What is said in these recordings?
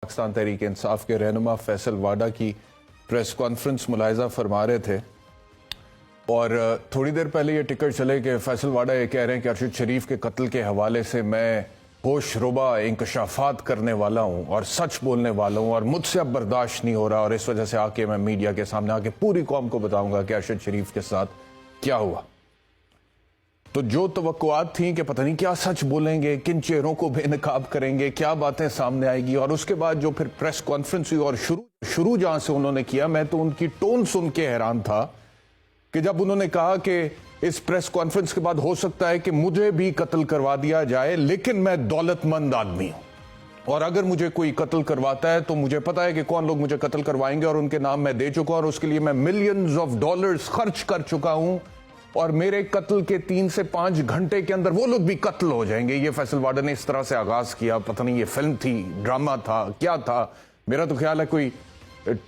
پاکستان تحریک انصاف کے رہنما فیصل واڈا کی پریس کانفرنس ملاحظہ فرما رہے تھے اور تھوڑی دیر پہلے یہ ٹکٹ چلے کہ فیصل واڈا یہ کہہ رہے ہیں کہ ارشد شریف کے قتل کے حوالے سے میں ہوش ربا انکشافات کرنے والا ہوں اور سچ بولنے والا ہوں اور مجھ سے اب برداشت نہیں ہو رہا اور اس وجہ سے آ کے میں میڈیا کے سامنے آ کے پوری قوم کو بتاؤں گا کہ ارشد شریف کے ساتھ کیا ہوا۔ تو جو توقعات تھیں کہ پتہ نہیں کیا سچ بولیں گے، کن چہروں کو بے نقاب کریں گے، کیا باتیں سامنے آئے گی، اور اس کے بعد جو پھر پریس کانفرنس ہوئی اور شروع جہاں سے انہوں نے کیا، میں تو ان کی ٹون سن کے حیران تھا کہ جب انہوں نے کہا کہ اس پریس کانفرنس کے بعد ہو سکتا ہے کہ مجھے بھی قتل کروا دیا جائے لیکن میں دولت مند آدمی ہوں، اور اگر مجھے کوئی قتل کرواتا ہے تو مجھے پتا ہے کہ کون لوگ مجھے قتل کروائیں گے اور ان کے نام میں دے چکا ہوں اور اس کے لیے میں ملینز آف ڈالرز خرچ کر چکا ہوں، اور میرے قتل کے 3 سے 5 گھنٹے کے اندر وہ لوگ بھی قتل ہو جائیں گے۔ یہ فیصل واڈا نے اس طرح سے آغاز کیا، پتہ نہیں یہ فلم تھی، ڈرامہ تھا، کیا تھا، میرا تو خیال ہے کوئی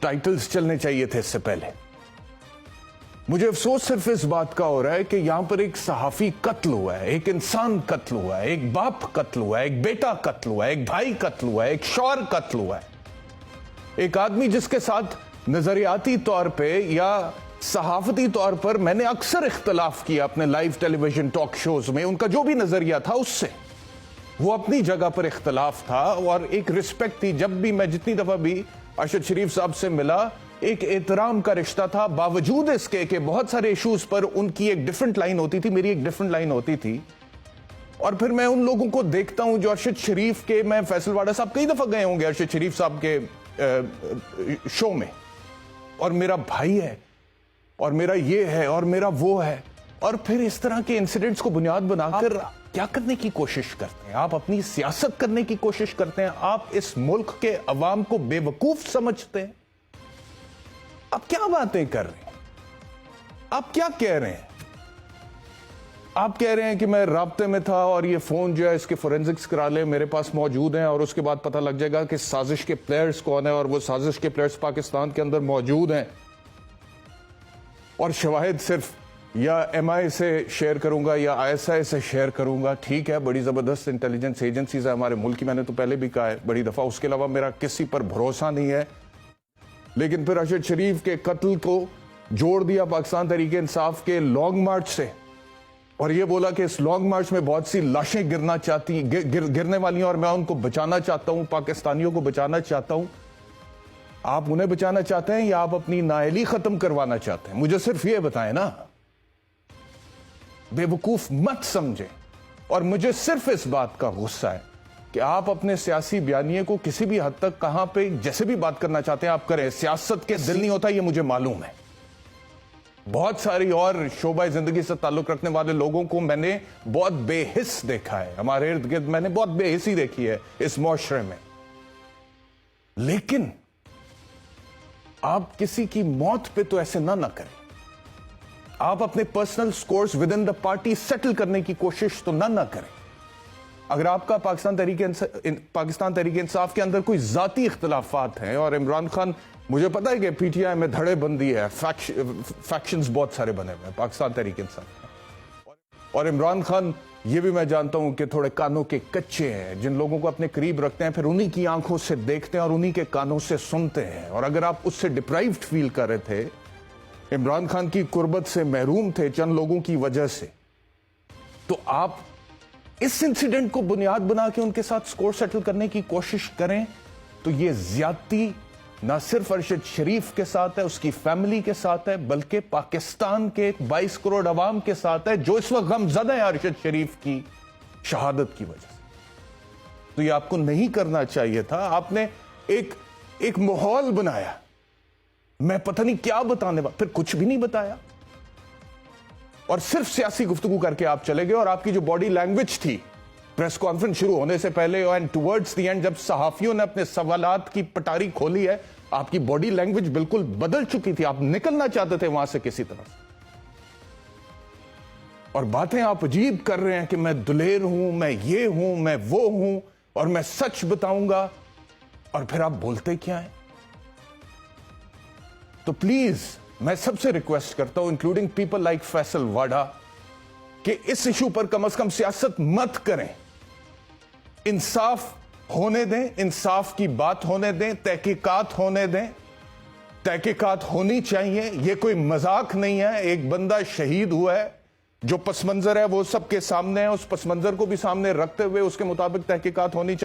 ٹائٹلز چلنے چاہیے تھے اس سے پہلے۔ مجھے افسوس صرف اس بات کا ہو رہا ہے کہ یہاں پر ایک صحافی قتل ہوا ہے، ایک انسان قتل ہوا ہے، ایک باپ قتل ہوا ہے، ایک بیٹا قتل ہوا ہے، ایک بھائی قتل ہوا ہے، ایک شوہر قتل ہوا ہے، ایک آدمی جس کے ساتھ نظریاتی طور پہ یا صحافتی طور پر میں نے اکثر اختلاف کیا اپنے لائیو ٹیلی ویژن ٹاک شوز میں، ان کا جو بھی نظریہ تھا اس سے وہ اپنی جگہ پر اختلاف تھا اور ایک رسپیکٹ تھی۔ جب بھی میں جتنی دفعہ بھی ارشد شریف صاحب سے ملا ایک احترام کا رشتہ تھا، باوجود اس کے کہ بہت سارے ایشوز پر ان کی ایک ڈیفرنٹ لائن ہوتی تھی، میری ایک ڈیفرنٹ لائن ہوتی تھی۔ اور پھر میں ان لوگوں کو دیکھتا ہوں جو ارشد شریف کے، میں فیصل واڈا صاحب کئی دفعہ گئے ہوں گے ارشد شریف صاحب کے شو میں، اور میرا بھائی ہے اور میرا یہ ہے اور میرا وہ ہے، اور پھر اس طرح کے انسیڈنٹس کو بنیاد بنا کر کیا کرنے کی کوشش کرتے ہیں؟ آپ اپنی سیاست کرنے کی کوشش کرتے ہیں، آپ اس ملک کے عوام کو بے وقوف سمجھتے ہیں۔ آپ کیا باتیں کر رہے ہیں؟ آپ کیا کہہ رہے ہیں؟ آپ کہہ رہے ہیں کہ میں رابطے میں تھا اور یہ فون جو ہے اس کے فورینزکس کرا لے، میرے پاس موجود ہیں اور اس کے بعد پتہ لگ جائے گا کہ سازش کے پلیئرز کون ہیں، اور وہ سازش کے پلیئرز پاکستان کے اندر موجود ہیں، اور شواہد صرف یا ایم آئی سے شیئر کروں گا یا آئی ایس آئی سے شیئر کروں گا۔ ٹھیک ہے، بڑی زبردست انٹیلیجنس ایجنسیز ہیں ہمارے ملک کی، میں نے تو پہلے بھی کہا ہے بڑی دفعہ، اس کے علاوہ میرا کسی پر بھروسہ نہیں ہے۔ لیکن پھر ارشد شریف کے قتل کو جوڑ دیا پاکستان تحریک انصاف کے لانگ مارچ سے، اور یہ بولا کہ اس لانگ مارچ میں بہت سی لاشیں گرنے والی ہیں اور میں ان کو بچانا چاہتا ہوں، پاکستانیوں کو بچانا چاہتا ہوں۔ آپ انہیں بچانا چاہتے ہیں یا آپ اپنی نااہلی ختم کروانا چاہتے ہیں؟ مجھے صرف یہ بتائیں نا، بے وقوف مت سمجھیں۔ اور مجھے صرف اس بات کا غصہ ہے کہ آپ اپنے سیاسی بیانیے کو کسی بھی حد تک کہاں پہ جیسے بھی بات کرنا چاہتے ہیں آپ کریں، سیاست کے دل نہیں ہوتا، یہ مجھے معلوم ہے۔ بہت ساری اور شعبہ زندگی سے تعلق رکھنے والے لوگوں کو میں نے بہت بے حس دیکھا ہے، ہمارے ارد گرد میں نے بہت بے حسی دیکھی ہے اس معاشرے میں، لیکن آپ کسی کی موت پہ تو ایسے نہ کریں۔ آپ اپنے personal scores with in the party settle کرنے کی کوشش تو نہ کریں۔ اگر آپ کا پاکستان تحریک انصاف کے اندر کوئی ذاتی اختلافات ہیں، اور عمران خان، مجھے پتا ہے کہ پی ٹی آئی میں دھڑے بندی ہے، فیکشنز بہت سارے بنے ہوئے ہیں پاکستان تحریک انصاف، اور عمران خان یہ بھی میں جانتا ہوں کہ تھوڑے کانوں کے کچے ہیں، جن لوگوں کو اپنے قریب رکھتے ہیں پھر انہی کی آنکھوں سے دیکھتے ہیں اور انہی کے کانوں سے سنتے ہیں، اور اگر آپ اس سے ڈپرائیوڈ فیل کر رہے تھے، عمران خان کی قربت سے محروم تھے چند لوگوں کی وجہ سے، تو آپ اس انسیڈنٹ کو بنیاد بنا کے ان کے ساتھ سکور سیٹل کرنے کی کوشش کریں تو یہ زیادتی نہ صرف ارشد شریف کے ساتھ ہے، اس کی فیملی کے ساتھ ہے، بلکہ پاکستان کے 22 کروڑ عوام کے ساتھ ہے جو اس وقت غم زدہ ہے ارشد شریف کی شہادت کی وجہ سے۔ تو یہ آپ کو نہیں کرنا چاہیے تھا۔ آپ نے ایک ماحول بنایا، میں پتہ نہیں کیا بتانے والا، پھر کچھ بھی نہیں بتایا، اور صرف سیاسی گفتگو کر کے آپ چلے گئے، اور آپ کی جو باڈی لینگویج تھی پریس کانفرنس شروع ہونے سے پہلے اینڈ ٹورڈز دی اینڈ جب صحافیوں نے اپنے سوالات کی پٹاری کھولی ہے، آپ کی باڈی لینگویج بالکل بدل چکی تھی، آپ نکلنا چاہتے تھے وہاں سے کسی طرح سے، اور باتیں آپ عجیب کر رہے ہیں کہ میں دلیر ہوں، میں یہ ہوں، میں وہ ہوں، اور میں سچ بتاؤں گا، اور پھر آپ بولتے کیا ہیں؟ تو پلیز میں سب سے ریکویسٹ کرتا ہوں انکلوڈنگ پیپل لائک فیصل واڈا کہ اس ایشو پر کم از کم سیاست مت کریں، انصاف ہونے دیں, انصاف کی بات ہونے دیں, تحقیقات ہونے دیں. تحقیقات ہونی چاہیے, یہ کوئی مذاق نہیں ہے. ایک بندہ شہید ہوا ہے, جو پس منظر ہے وہ سب کے سامنے ہے, اس پس منظر کو بھی سامنے رکھتے ہوئے اس کے مطابق تحقیقات ہونی چاہیے.